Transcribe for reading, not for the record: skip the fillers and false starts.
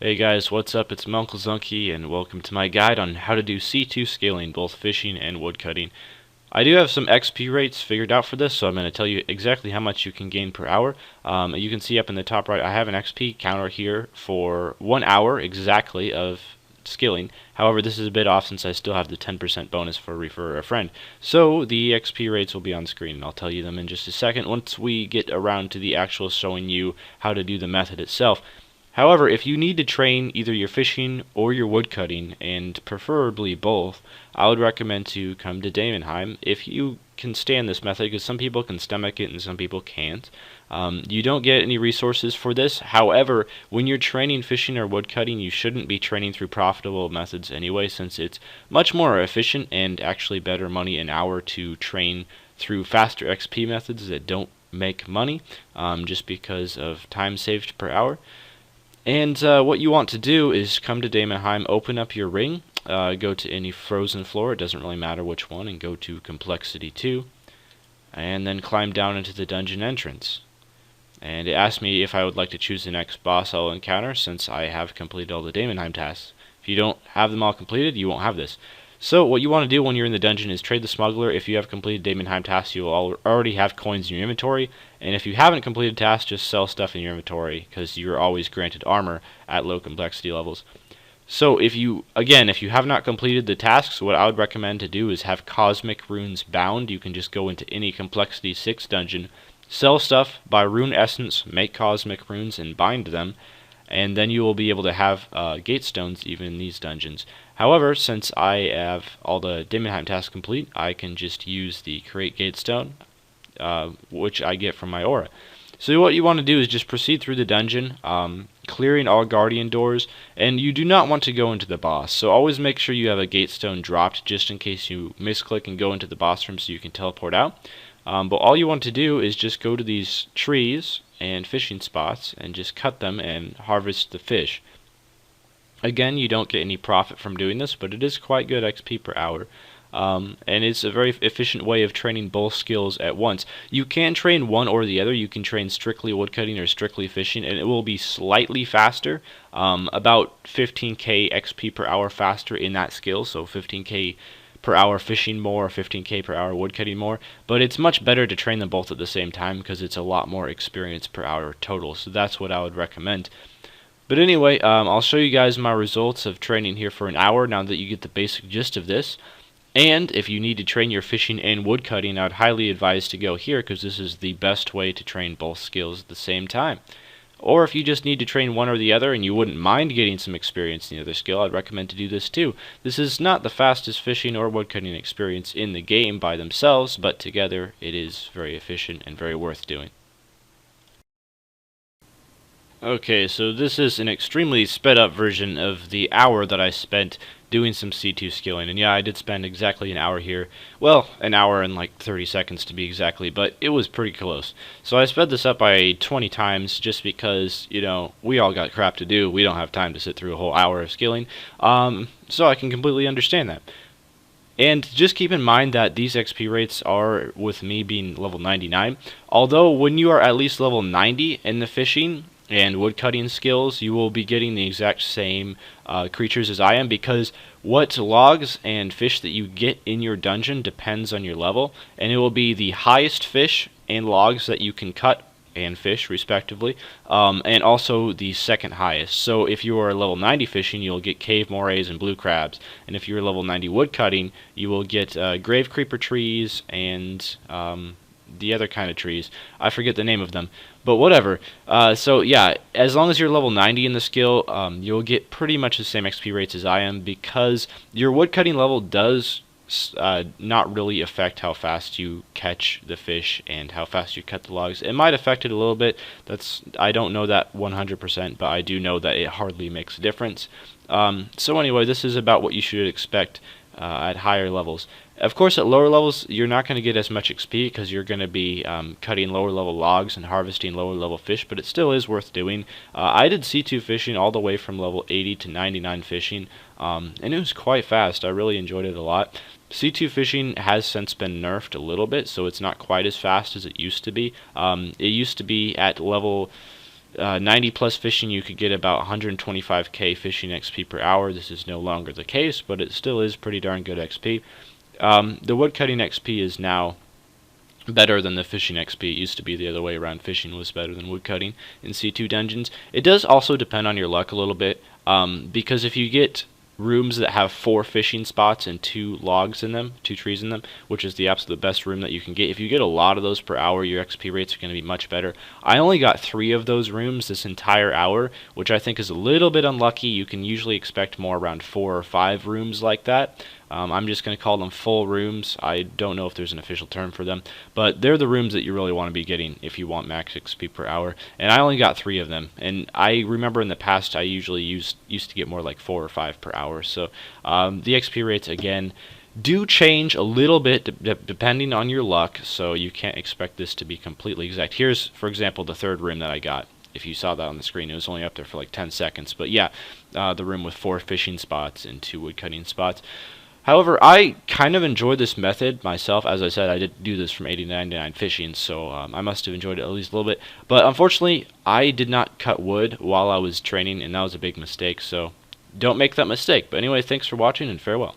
Hey guys, what's up? It's munclesonkey and welcome to my guide on how to do C2 scaling, both fishing and woodcutting. I do have some XP rates figured out for this, so I'm going to tell you exactly how much you can gain per hour. You can see up in the top right, I have an XP counter here for 1 hour exactly of scaling. However, this is a bit off since I still have the 10% bonus for refer a friend. So the XP rates will be on screen, and I'll tell you them in just a second once we get around to the actual showing you how to do the method itself. However, if you need to train either your fishing or your woodcutting, and preferably both, I would recommend to come to Damonheim if you can stand this method, because some people can stomach it and some people can't. You don't get any resources for this. However, when you're training fishing or woodcutting, you shouldn't be training through profitable methods anyway, since it's much more efficient and actually better money an hour to train through faster XP methods that don't make money, just because of time saved per hour. And what you want to do is come to Damonheim, open up your ring, go to any frozen floor, it doesn't really matter which one, and go to complexity 2, and then climb down into the dungeon entrance. And it asks me if I would like to choose the next boss I'll encounter, since I have completed all the Damonheim tasks. If you don't have them all completed, you won't have this. So what you want to do when you're in the dungeon is trade the smuggler. If you have completed Damonheim tasks, you will already have coins in your inventory, and if you haven't completed tasks, just sell stuff in your inventory, because you're always granted armor at low complexity levels. So if you have not completed the tasks, what I would recommend to do is have cosmic runes bound. You can just go into any complexity 6 dungeon, sell stuff, buy rune essence, make cosmic runes, and bind them, and then you will be able to have gate stones even in these dungeons. However, since I have all the Damonheim tasks complete, I can just use the create gate stone, which I get from my aura. So what you want to do is just proceed through the dungeon, clearing all guardian doors, and you do not want to go into the boss. So always make sure you have a gate stone dropped, just in case you misclick and go into the boss room so you can teleport out. But all you want to do is just go to these trees and fishing spots and just cut them and harvest the fish. Again, you don't get any profit from doing this, but it is quite good XP per hour. And it's a very efficient way of training both skills at once. You can train one or the other. You can train strictly woodcutting or strictly fishing, and it will be slightly faster, about 15k XP per hour faster in that skill, so 15k per hour fishing more, 15k per hour woodcutting more, but it's much better to train them both at the same time because it's a lot more experience per hour total, so that's what I would recommend. But anyway, I'll show you guys my results of training here for an hour now that you get the basic gist of this. And if you need to train your fishing and woodcutting, I would highly advise to go here because this is the best way to train both skills at the same time. Or if you just need to train one or the other and you wouldn't mind getting some experience in the other skill, I'd recommend to do this too. This is not the fastest fishing or woodcutting experience in the game by themselves, but together it is very efficient and very worth doing. Okay, so this is an extremely sped up version of the hour that I spent doing some C2 skilling. And yeah, I did spend exactly an hour here. Well, an hour and like 30 seconds to be exactly, but it was pretty close. So I sped this up by 20 times just because, you know, we all got crap to do. We don't have time to sit through a whole hour of skilling. So I can completely understand that. And just keep in mind that these XP rates are with me being level 99. Although when you are at least level 90 in the fishing and woodcutting skills, you will be getting the exact same creatures as I am, because what logs and fish that you get in your dungeon depends on your level, and it will be the highest fish and logs that you can cut and fish respectively, and also the second highest. So if you are level 90 fishing, you'll get cave morays and blue crabs, and if you're level 90 woodcutting, you will get grave creeper trees and the other kind of trees. I forget the name of them, but whatever. So yeah, as long as you're level 90 in the skill, you'll get pretty much the same XP rates as I am, because your woodcutting level does not really affect how fast you catch the fish and how fast you cut the logs. It might affect it a little bit. I don't know that 100%, but I do know that it hardly makes a difference. So anyway, this is about what you should expect at higher levels. Of course, at lower levels, you're not going to get as much XP because you're going to be cutting lower level logs and harvesting lower level fish, but it still is worth doing. I did C2 fishing all the way from level 80 to 99 fishing, and it was quite fast. I really enjoyed it a lot. C2 fishing has since been nerfed a little bit, so it's not quite as fast as it used to be. It used to be at level 90 plus fishing, you could get about 125k fishing XP per hour. This is no longer the case, but it still is pretty darn good XP. The woodcutting XP is now better than the fishing XP. It used to be the other way around. Fishing was better than woodcutting in C2 dungeons. It does also depend on your luck a little bit, because if you get rooms that have 4 fishing spots and 2 logs in them, 2 trees in them, which is the absolute best room that you can get. If you get a lot of those per hour, your XP rates are going to be much better. I only got 3 of those rooms this entire hour, which I think is a little bit unlucky. You can usually expect more around 4 or 5 rooms like that. I'm just going to call them full rooms. I don't know if there's an official term for them, but they're the rooms that you really want to be getting if you want max XP per hour. And I only got 3 of them. And I remember in the past I usually used to get more like 4 or 5 per hour. So the XP rates, again, do change a little bit depending on your luck, so you can't expect this to be completely exact. Here's, for example, the 3rd room that I got. If you saw that on the screen, it was only up there for like 10 seconds. But yeah, the room with 4 fishing spots and 2 woodcutting spots. However, I kind of enjoyed this method myself. As I said, I did do this from 80 to 99 fishing, so I must have enjoyed it at least a little bit. But unfortunately, I did not cut wood while I was training, and that was a big mistake, so don't make that mistake. But anyway, thanks for watching, and farewell.